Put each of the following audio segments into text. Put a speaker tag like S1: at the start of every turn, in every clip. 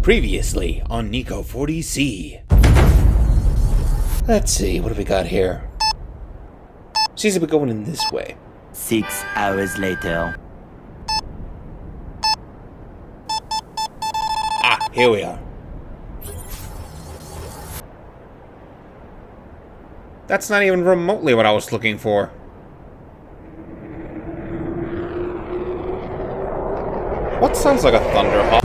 S1: Previously on Nico 40C. Let's see, what do we got here? Seems to be going in this way.
S2: 6 hours later.
S1: Ah, here we are. That's not even remotely what I was looking for. What sounds like a thunderhawk?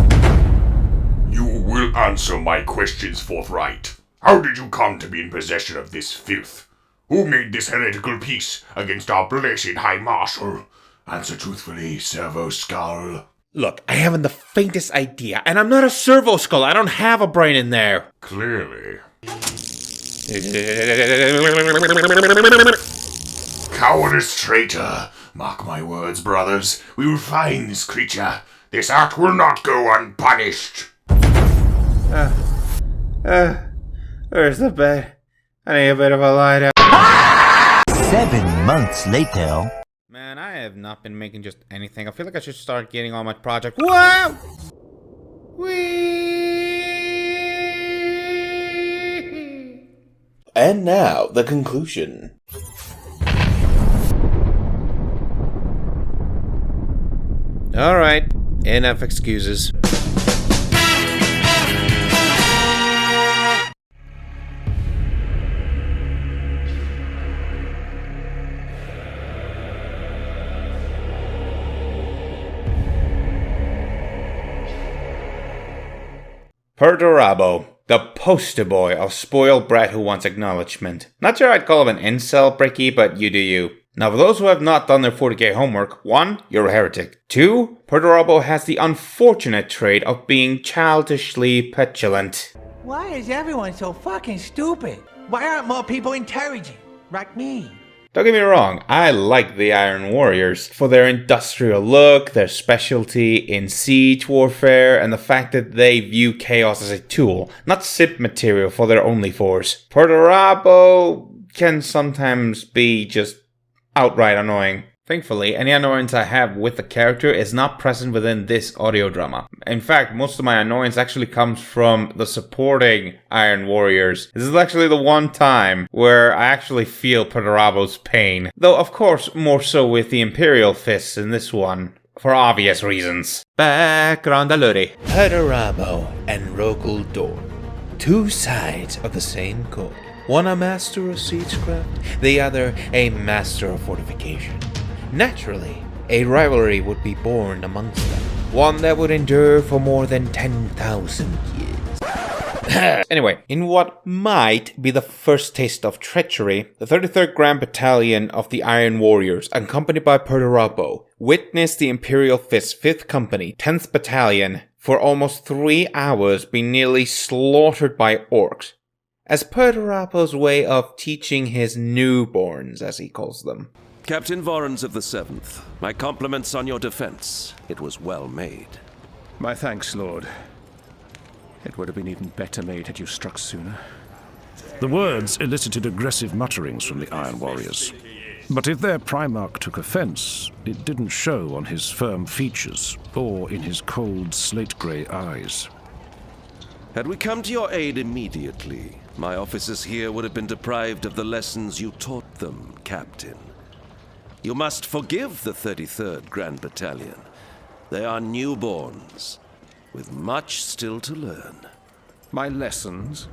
S3: You will answer my questions forthright. How did you come to be in possession of this filth? Who made this heretical peace against our blessed High Marshal? Answer truthfully, Servo Skull.
S1: Look, I haven't the faintest idea, and I'm not a servo skull. I don't have a brain in there.
S3: Clearly. Cowardice traitor. Mark my words, brothers. We will find this creature. This act will not go unpunished.
S1: Where's the bed? I need a bit of a lie down.
S2: 7 months later.
S1: Man, I have not been making just anything. I feel like I should start getting on my project. Whoa! Whee! And now, the conclusion. Alright, enough excuses. Perturabo, the poster boy of spoiled brat who wants acknowledgement. Not sure I'd call him an incel, Bricky, but you do you. Now, for those who have not done their 40k homework, 1. You're a heretic. 2. Perturabo has the unfortunate trait of being childishly petulant.
S4: Why is everyone so fucking stupid? Why aren't more people intelligent? Like me.
S1: Don't get me wrong, I like the Iron Warriors for their industrial look, their specialty in siege warfare, and the fact that they view chaos as a tool, not sip material for their only force. Perturabo can sometimes be just outright annoying. Thankfully, any annoyance I have with the character is not present within this audio drama. In fact, most of my annoyance actually comes from the supporting Iron Warriors. This is actually the one time where I actually feel Perturabo's pain. Though, of course, more so with the Imperial Fists in this one, for obvious reasons. Background allure. Perturabo and Rogal Dorn. Two sides of the same coin. One a master of siegecraft, the other a master of fortification. Naturally, a rivalry would be born amongst them, one that would endure for more than 10,000 years. Anyway, in what might be the first taste of treachery, the 33rd Grand Battalion of the Iron Warriors, accompanied by Perturabo, witnessed the Imperial Fist's 5th Company, 10th Battalion, for almost 3 hours be nearly slaughtered by orcs, as Perturabo's way of teaching his newborns, as he calls them.
S5: Captain Vorens of the 7th, my compliments on your defense. It was well made.
S6: My thanks, Lord. It would have been even better made had you struck sooner.
S7: The words elicited aggressive mutterings from the Iron Warriors. But if their Primarch took offense, it didn't show on his firm features or in his cold slate-grey eyes.
S5: Had we come to your aid immediately, my officers here would have been deprived of the lessons you taught them, Captain. You must forgive the 33rd Grand Battalion. They are newborns, with much still to learn.
S6: My lessons?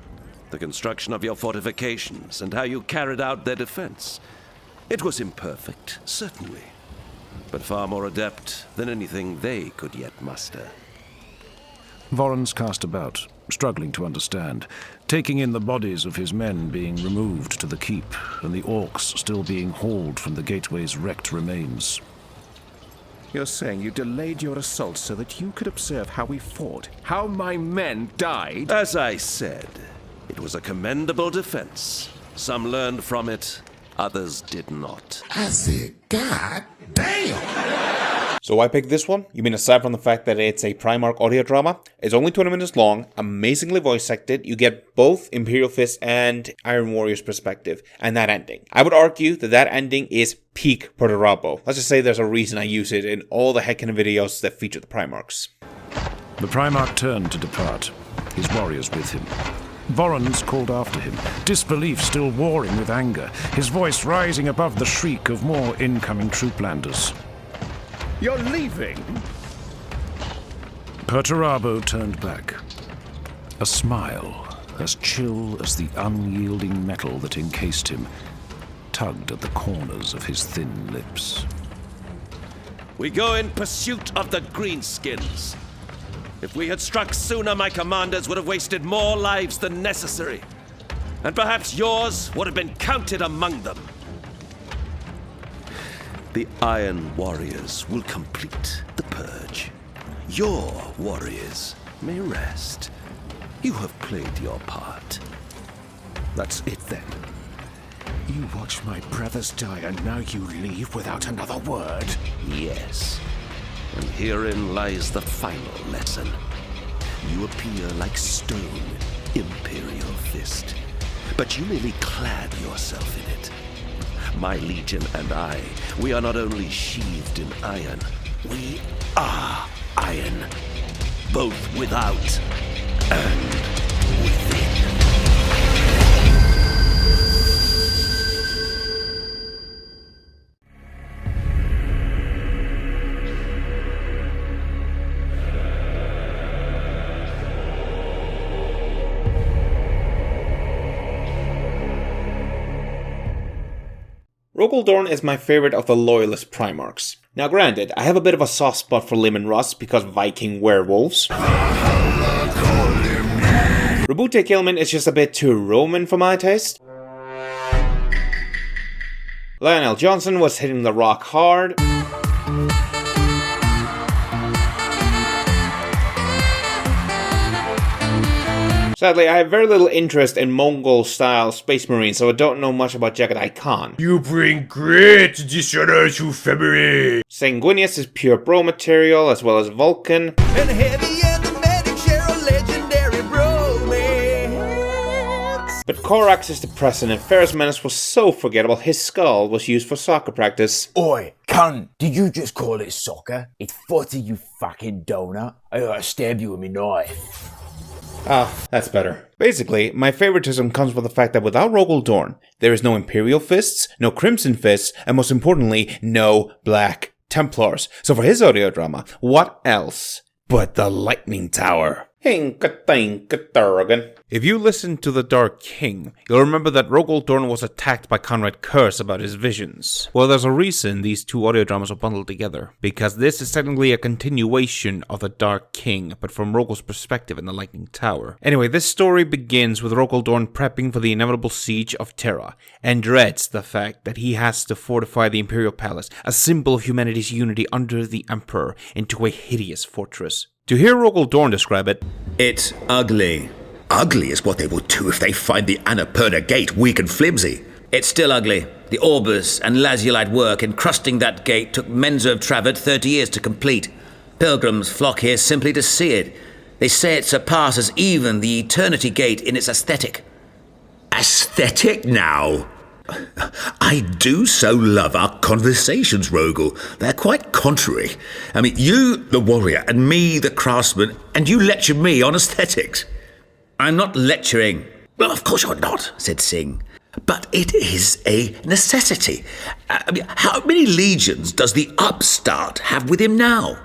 S5: The construction of your fortifications and how you carried out their defense. It was imperfect, certainly, but far more adept than anything they could yet muster.
S7: Vorens cast about, struggling to understand, taking in the bodies of his men being removed to the keep, and the orcs still being hauled from the gateway's wrecked remains.
S6: You're saying you delayed your assault so that you could observe how we fought, how my men died?
S5: As I said, it was a commendable defense. Some learned from it, others did not.
S3: I said, God damn!
S1: So why pick this one? You mean aside from the fact that it's a Primarch audio drama? It's only 20 minutes long, amazingly voice acted, you get both Imperial Fist and Iron Warrior's perspective, and that ending. I would argue that that ending is peak Perturabo. Let's just say there's a reason I use it in all the heckin' videos that feature the Primarchs.
S7: The Primarch turned to depart, his warriors with him. Vorons called after him, disbelief still warring with anger, his voice rising above the shriek of more incoming trooplanders.
S6: You're leaving?
S7: Perturabo turned back. A smile, as chill as the unyielding metal that encased him, tugged at the corners of his thin lips.
S5: We go in pursuit of the greenskins. If we had struck sooner, my commanders would have wasted more lives than necessary. And perhaps yours would have been counted among them. The Iron Warriors will complete the purge. Your warriors may rest. You have played your part.
S6: That's it then. You watched my brothers die and now you leave without another word.
S5: Yes. And herein lies the final lesson. You appear like stone, Imperial Fist. But you merely clad yourself in it. My legion and I, we are not only sheathed in iron, we are iron. Both without and within.
S1: Rogal Dorn is my favorite of the loyalist Primarchs. Now granted, I have a bit of a soft spot for Lim and Russ because Viking werewolves. Rabute Kilman is just a bit too Roman for my taste. Lionel Johnson was hitting the rock hard. Sadly, I have very little interest in Mongol-style Space Marines, so I don't know much about Jagadai Khan.
S3: You bring great dishonor to family.
S1: Sanguinius is pure bro material, as well as Vulcan.
S8: And Heavy and the Medic share a legendary bromance.
S1: But Korax is depressing, and Ferrus Menace was so forgettable his skull was used for soccer practice.
S9: Oi, cunt, did you just call it soccer? It's footy, you fucking donut. I gotta stab you with my knife.
S1: Ah, that's better. Basically, my favoritism comes from the fact that without Rogal Dorn, there is no Imperial Fists, no Crimson Fists, and most importantly, no Black Templars. So for his audio drama, what else but the Lightning Tower? If you listen to The Dark King, you'll remember that Rogal Dorn was attacked by Conrad Curse about his visions. Well, there's a reason these two audio dramas are bundled together, because this is technically a continuation of The Dark King, but from Rogal's perspective in the Lightning Tower. Anyway, this story begins with Rogal Dorn prepping for the inevitable siege of Terra, and dreads the fact that he has to fortify the Imperial Palace, a symbol of humanity's unity under the Emperor, into a hideous fortress. To hear Rogal Dorn describe it,
S10: it's ugly. Ugly is what they will do if they find the Annapurna Gate weak and flimsy. It's still ugly. The Orbus and Lazialite work encrusting that gate took Menzo of Travad 30 years to complete. Pilgrims flock here simply to see it. They say it surpasses even the Eternity Gate in its aesthetic. Aesthetic now? I do so love our conversations, Rogal. They're quite contrary. I mean, you, the warrior, and me, the craftsman, and you lecture me on aesthetics. I'm not lecturing. Well, of course you're not, said Singh. But it is a necessity. I mean, how many legions does the upstart have with him now?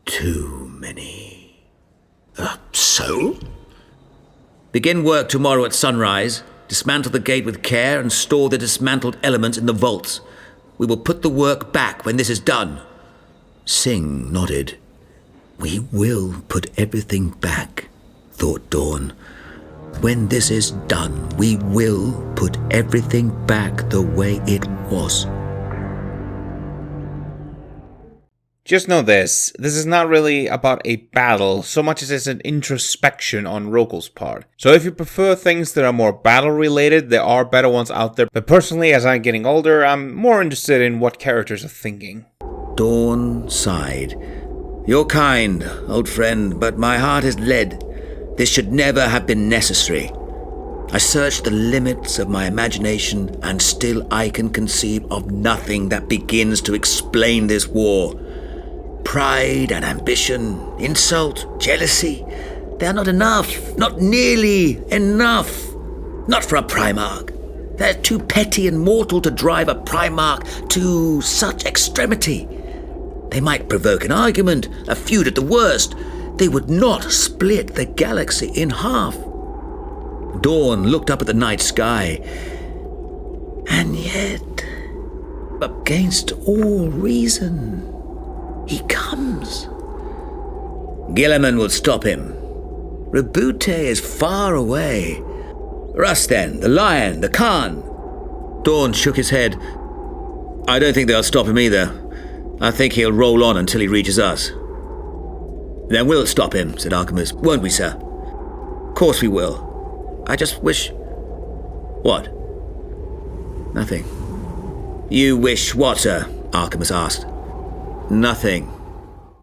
S10: Too many. So? Begin work tomorrow at sunrise. Dismantle the gate with care and store the dismantled elements in the vaults. We will put the work back when this is done. Singh nodded. We will put everything back, thought Dorn. When this is done, we will put everything back the way it was.
S1: just know this is not really about a battle so much as it's an introspection on Rogal's part. So if you prefer things that are more battle related, there are better ones out there, but personally as I'm getting older, I'm more interested in what characters are thinking.
S10: Dorn sighed. You're kind, old friend, but my heart is lead. This should never have been necessary. I searched the limits of my imagination, and still I can conceive of nothing that begins to explain this war. Pride and ambition, insult, jealousy, they're not enough. Not nearly enough. Not for a Primarch. They're too petty and mortal to drive a Primarch to such extremity. They might provoke an argument, a feud at the worst. They would not split the galaxy in half. Dorn looked up at the night sky, and yet, against all reason, he comes. Guilliman will stop him. Rabute is far away. Rusten, the Lion, the Khan. Dorn shook his head. I don't think they'll stop him either. I think he'll roll on until he reaches us. Then we'll stop him, said Archimus. Won't we, sir? Of course we will. I just wish... What? Nothing. You wish what, sir? Archimus asked. Nothing.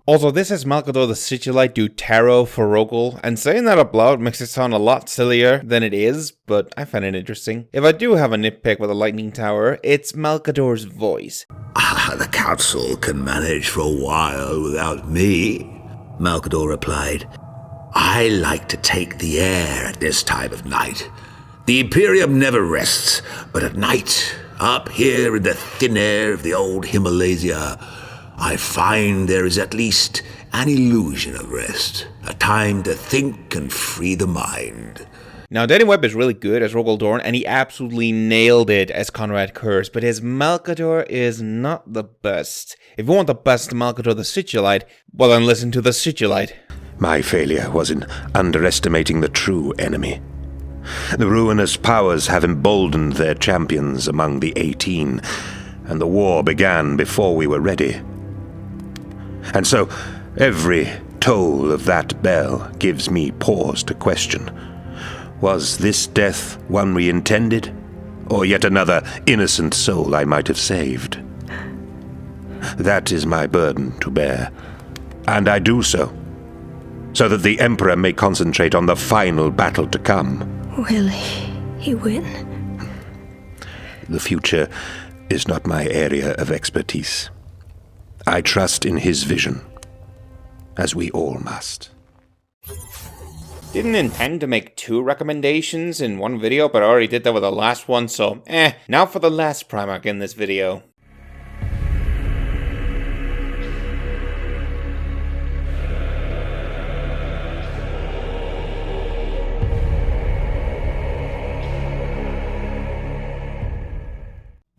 S1: Also, this is Malcador the Sigillite do tarot for Rogal, and saying that out loud makes it sound a lot sillier than it is, but I find it interesting. If I do have a nitpick with a lightning tower, it's Malcador's voice.
S10: The council can manage for a while without me, Malcador replied. I like to take the air at this time of night. The Imperium never rests, but at night, up here in the thin air of the old Himalaya, I find there is at least an illusion of rest, a time to think and free the mind.
S1: Now, Danny Webb is really good as Rogal Dorn, and he absolutely nailed it as Conrad Curse, but his Malcador is not the best. If you want the best Malcador the Sigillite, well then listen to the Sigillite.
S5: My failure was in underestimating the true enemy. The ruinous powers have emboldened their champions among the 18, and the war began before we were ready. And so, every toll of that bell gives me pause to question. Was this death one we intended, or yet another innocent soul I might have saved? That is my burden to bear, and I do so that the Emperor may concentrate on the final battle to come.
S11: Will he win?
S5: The future is not my area of expertise. I trust in his vision, as we all must.
S1: Didn't intend to make 2 recommendations in one video, but I already did that with the last one, so now for the last Primarch in this video.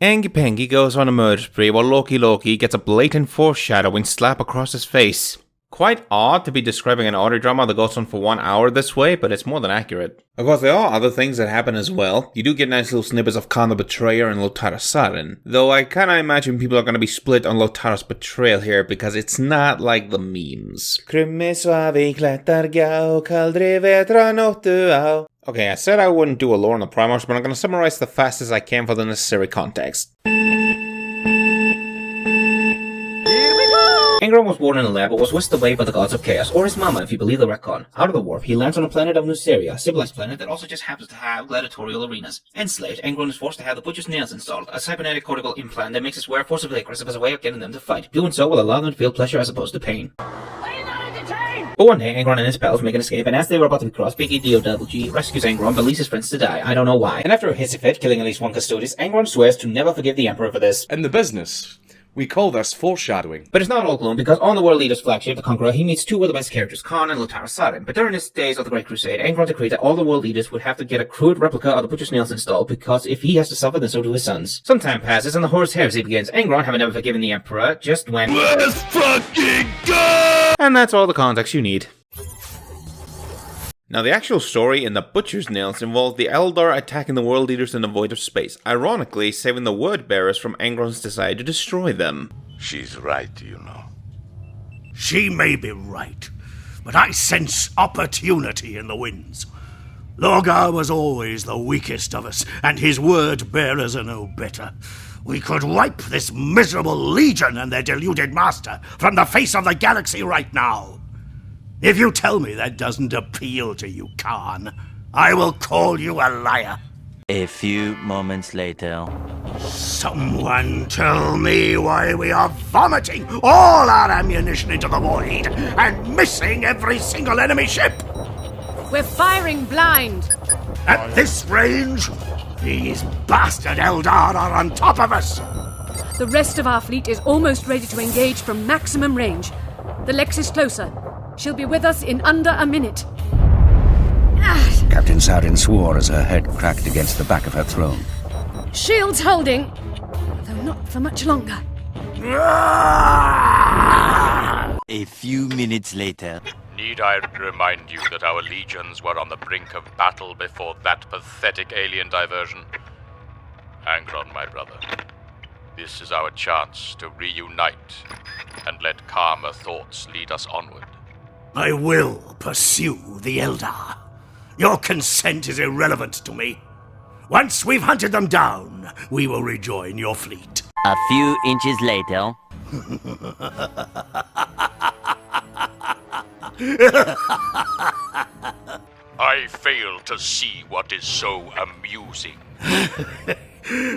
S1: Angie Pengy goes on a murder spree while Loki gets a blatant foreshadowing slap across his face. Quite odd to be describing an audio drama that goes on for 1 hour this way, but it's more than accurate. Of course, there are other things that happen as well. You do get nice little snippets of Khan the Betrayer and Lotara Sarin, though I kinda imagine people are gonna be split on Lotara's betrayal here because it's not like the memes. Okay, I said I wouldn't do a lore on the Primarchs, but I'm gonna summarize the fast as I can for the necessary context. Angron was born in a lab but was whisked away by the gods of chaos, or his mama if you believe the retcon. Out of the warp, he lands on a planet of Nuceria, a civilized planet that also just happens to have gladiatorial arenas. Enslaved, Angron is forced to have the Butcher's Nails installed, a cybernetic cortical implant that makes his wearer forcibly aggressive as a way of getting them to fight. Doing so will allow them to feel pleasure as opposed to pain. But one day, Angron and his pals make an escape, and as they were about to be crossed, Big EDOWG rescues Angron but leaves his friends to die. I don't know why. And after a hissy fit, killing at least one Custodes, Angron swears to never forgive the Emperor for this.
S12: In the business, we call this foreshadowing.
S1: But it's not all gloom, because on the World Leader's flagship, the Conqueror, he meets 2 of the best characters, Khan and Lotara Sarin. But during his days of the Great Crusade, Angron decreed that all the World Leaders would have to get a crude replica of the Butcher's Nails installed, because if he has to suffer, then so do his sons. Some time passes, and the Horus Heresy begins. Angron, having never forgiven the Emperor, just went, "Let's fucking go!" And that's all the context you need. Now, the actual story in the Butcher's Nails involved the Eldar attacking the world leaders in the void of space, ironically saving the word bearers from Angron's desire to destroy them.
S13: She's right, you know.
S14: She may be right, but I sense opportunity in the winds. Lorgar was always the weakest of us, and his word bearers are no better. We could wipe this miserable legion and their deluded master from the face of the galaxy right now. If you tell me that doesn't appeal to you, Khan, I will call you a liar.
S2: A few moments later.
S14: Someone tell me why we are vomiting all our ammunition into the void and missing every single enemy ship!
S15: We're firing blind!
S14: At this range, these bastard Eldar are on top of us!
S15: The rest of our fleet is almost ready to engage from maximum range. The Lex is closer. She'll be with us in under a minute.
S16: Captain Sarin swore as her head cracked against the back of her throne.
S15: Shields holding, though not for much longer.
S2: A few minutes later.
S17: Need I remind you that our legions were on the brink of battle before that pathetic alien diversion? Angron, my brother, this is our chance to reunite and let calmer thoughts lead us onward.
S14: I will pursue the Eldar. Your consent is irrelevant to me. Once we've hunted them down, we will rejoin your fleet.
S2: A few inches later.
S17: I fail to see what is so amusing.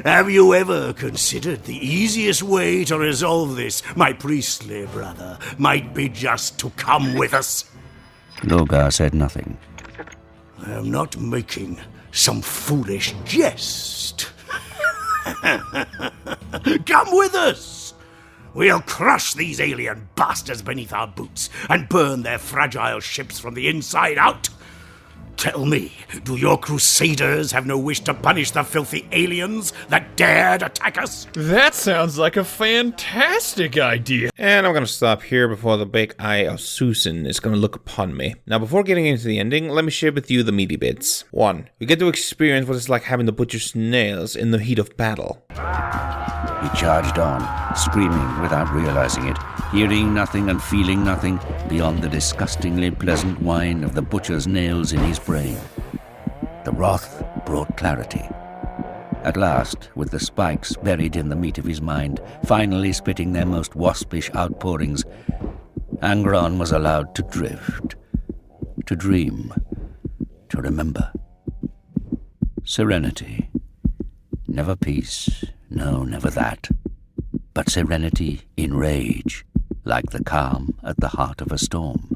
S14: Have you ever considered the easiest way to resolve this, my priestly brother, might be just to come with us?
S16: Logar said nothing.
S14: I am not making some foolish jest. Come with us! We'll crush these alien bastards beneath our boots and burn their fragile ships from the inside out. Tell me, do your crusaders have no wish to punish the filthy aliens that dared attack us?
S18: That sounds like a fantastic idea.
S1: And I'm gonna stop here before the big eye of Susan is gonna look upon me. Now, before getting into the ending, let me share with you the meaty bits. 1. We get to experience what it's like having the butcher's nails in the heat of battle.
S16: He charged on, screaming without realizing it, hearing nothing and feeling nothing beyond the disgustingly pleasant whine of the butcher's nails in his brain. The wrath brought clarity. At last, with the spikes buried in the meat of his mind, finally spitting their most waspish outpourings, Angron was allowed to drift, to dream, to remember. Serenity. Never peace. No, never that. But serenity in rage, like the calm at the heart of a storm.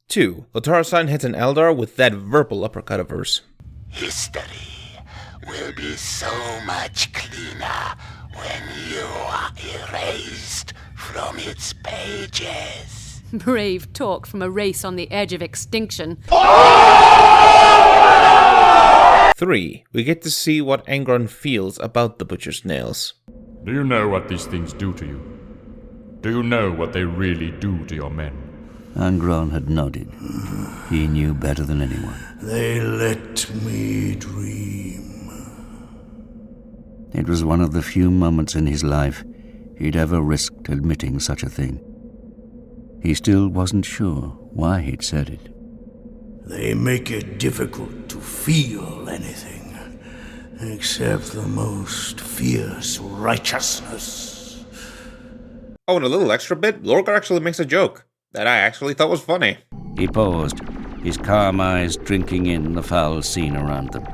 S1: 2. Lotarasan hits an Eldar with that verbal uppercut of hers.
S13: History will be so much cleaner when you are erased from its pages.
S15: Brave talk from a race on the edge of extinction.
S1: 3. We get to see what Angron feels about the butcher's nails.
S19: Do you know what these things do to you? Do you know what they really do to your men?
S16: Angron had nodded. He knew better than anyone.
S14: They let me dream.
S16: It was one of the few moments in his life he'd ever risked admitting such a thing. He still wasn't sure why he'd said it.
S14: They make it difficult to feel anything, except the most fierce righteousness.
S1: Oh, and a little extra bit, Lorgar actually makes a joke that I actually thought was funny.
S16: He paused, his calm eyes drinking in the foul scene around them.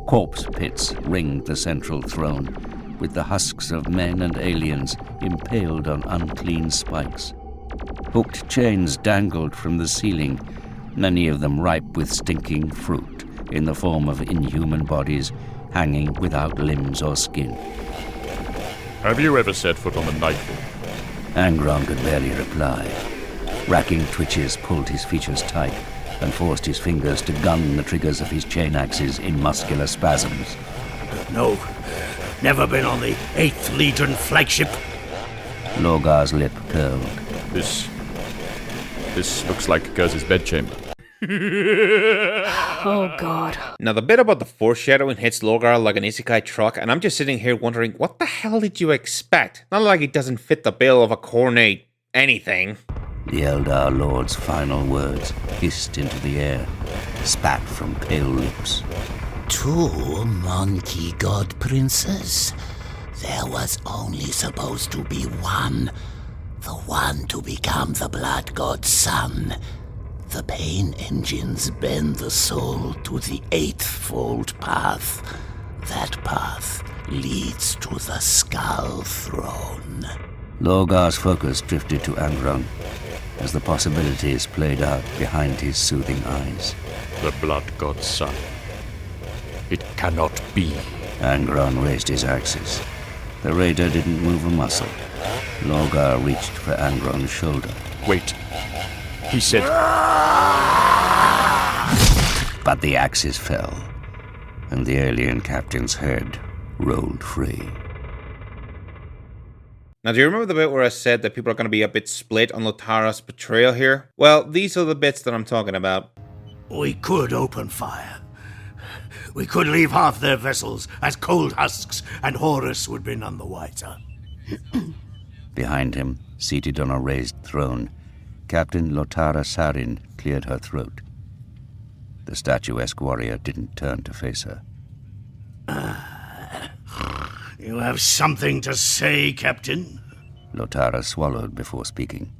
S16: Corpse pits ringed the central throne, with the husks of men and aliens impaled on unclean spikes. Hooked chains dangled from the ceiling, many of them ripe with stinking fruit in the form of inhuman bodies hanging without limbs or skin.
S19: Have you ever set foot on the Nico?
S16: Angron could barely reply. Racking twitches pulled his features tight and forced his fingers to gun the triggers of his chain axes in muscular spasms.
S14: No, never been on the 8th Legion flagship.
S16: Logar's lip curled.
S19: This looks like Gers's bedchamber.
S15: Oh, God.
S1: Now, the bit about the foreshadowing hits Logar like an isekai truck, and I'm just sitting here wondering, what the hell did you expect? Not like it doesn't fit the bill of a cornate anything.
S16: The Eldar Lord's final words hissed into the air, spat from pale lips.
S13: 2 monkey god princes? There was only supposed to be one. The one to become the blood god's son. The pain engines bend the soul to the eightfold path. That path leads to the Skull Throne.
S16: Lorgar's focus drifted to Angron as the possibilities played out behind his soothing eyes.
S17: The Blood God's son. It cannot be.
S16: Angron raised his axis. The raider didn't move a muscle. Lorgar reached for Angron's shoulder.
S17: Wait. He said...
S16: But the axis fell, and the alien captain's head rolled free.
S1: Now, do you remember the bit where I said that people are going to be a bit split on Lotara's betrayal here? Well, these are the bits that I'm talking about.
S14: We could open fire. We could leave half their vessels as cold husks, and Horus would be none the wiser.
S16: Behind him, seated on a raised throne, Captain Lotara Sarin cleared her throat. The statuesque warrior didn't turn to face her.
S14: You have something to say, Captain?
S16: Lotara swallowed before speaking.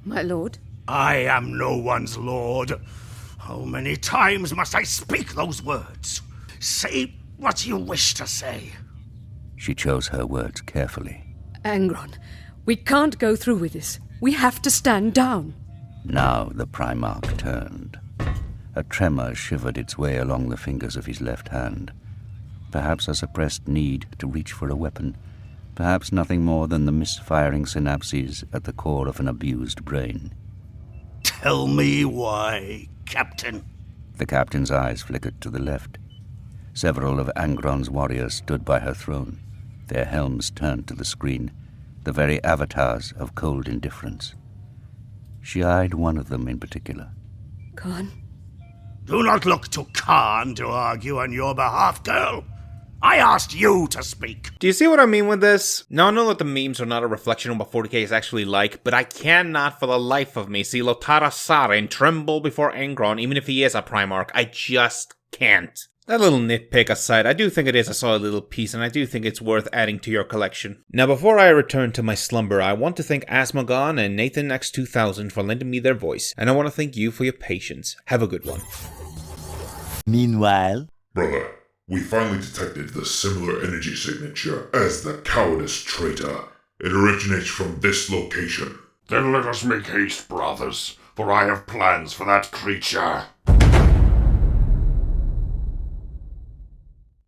S15: My lord?
S14: I am no one's lord. How many times must I speak those words? Say what you wish to say.
S16: She chose her words carefully.
S15: Angron, we can't go through with this. We have to stand down.
S16: Now the Primarch turned. A tremor shivered its way along the fingers of his left hand. Perhaps a suppressed need to reach for a weapon. Perhaps nothing more than the misfiring synapses at the core of an abused brain.
S14: Tell me why, Captain.
S16: The captain's eyes flickered to the left. Several of Angron's warriors stood by her throne, their helms turned to the screen, the very avatars of cold indifference. She eyed one of them in particular.
S15: Khan?
S14: Do not look to Khan to argue on your behalf, girl. I asked you to speak.
S1: Do you see what I mean with this? Now, I know that the memes are not a reflection of what 40k is actually like, but I cannot for the life of me see Lotara Sarin tremble before Angron, even if he is a Primarch. I just can't. That little nitpick aside, I do think it is a solid little piece, and I do think it's worth adding to your collection. Now, before I return to my slumber, I want to thank Asmogon and NathanX2000 for lending me their voice, and I want to thank you for your patience. Have a good one.
S3: Meanwhile... Brother, we finally detected the similar energy signature as the cowardice traitor. It originates from this location.
S20: Then let us make haste, brothers, for I have plans for that creature.